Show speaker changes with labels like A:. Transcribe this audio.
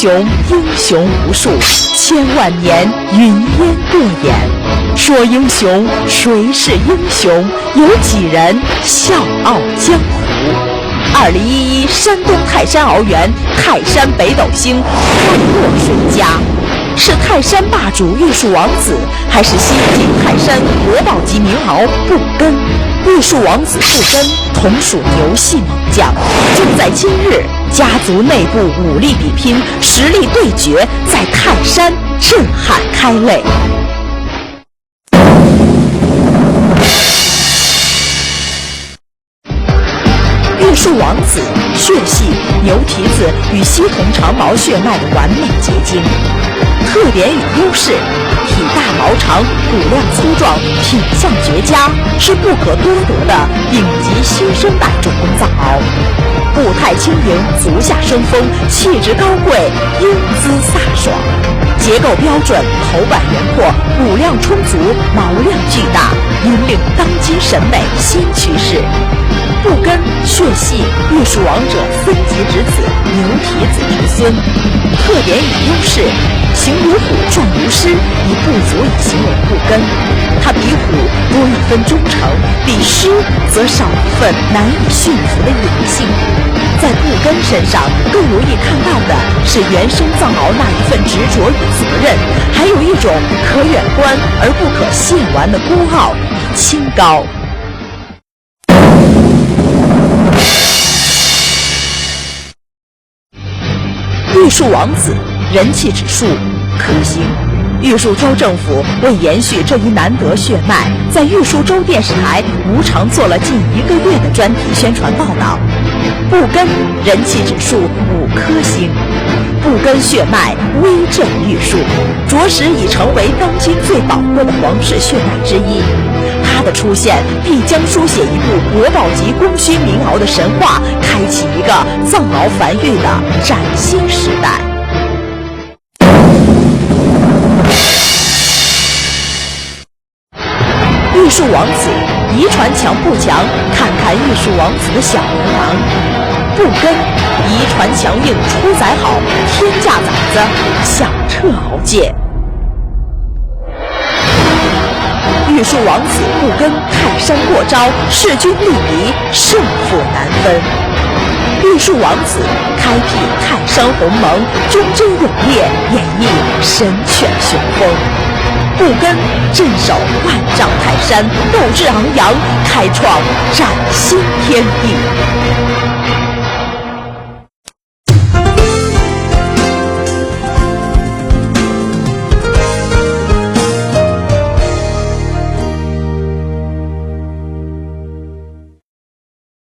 A: 雄，英雄无数，千万年云烟过眼。说英雄，谁是英雄？有几人笑傲江湖？2011山东泰山鳌源泰山北斗星欢乐谁家？是泰山霸主玉树王子，还是西进泰山国宝级名鳌不根？玉树王子不根同属牛系猛将，就在今日，家族内部武力比拼，实力对决，在泰山震撼开擂。玉树王子血系牛蹄子与西同长毛血脉的完美结晶，特点与优势：体大毛长，骨量粗壮，品相绝佳，是不可多得的顶级新生代种耕藏獒。步态轻盈，足下生风，气质高贵，英姿飒爽。结构标准，头板圆阔，骨量充足，毛量巨大，引领当今审美新趋势。不根血系玉树王者分级之子，牛蹄子之孙。特点与优势：形如虎，状如狮，已不足以形容不根。它比虎多一分忠诚，比狮则少一份难以驯服的野性。在不根身上，更容易看到的是原生藏獒那一份执着与责任，还有一种可远观而不可亵玩的孤傲与清高。玉树王子人气指数可行。玉树州政府为延续这一难得血脉，在玉树州电视台无偿做了近1个月的专题宣传报道。不根人气指数5颗星，不根血脉威震玉树，着实已成为当今最宝贵的皇室血脉之一。它的出现必将书写一部国宝级功勋名鳌的神话，开启一个藏獒繁育的崭新时代。玉树王子遗传强不强？看看玉树王子的小牛郎。不根遗传强硬，出宰好，天价崽子响彻鳌界。玉树王子不根泰山过招，势均力敌，胜负难分。玉树王子开辟泰山鸿蒙，忠贞勇烈，演绎神犬雄风。不根镇守万丈泰山，斗志昂扬，开创崭新天地。